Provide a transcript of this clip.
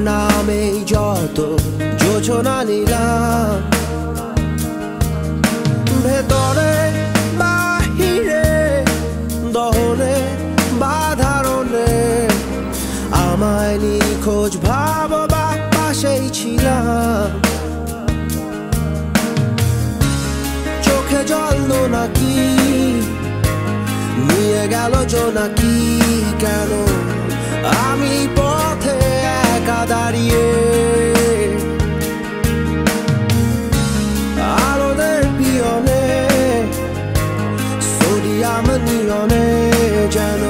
নামে যত যোছনা নিলাম ভেতরে বাহিরে দহনে বাধারণে আমায় নিখোঁজ ভাববা পাশেই ছিলাম চোখে জল নাকি নিয়ে গেল জোনাকি কেন আমি পথে একা দাঁড়িয়ে আলোদের পিয়নে সোডিয়াম নিয়নে যেন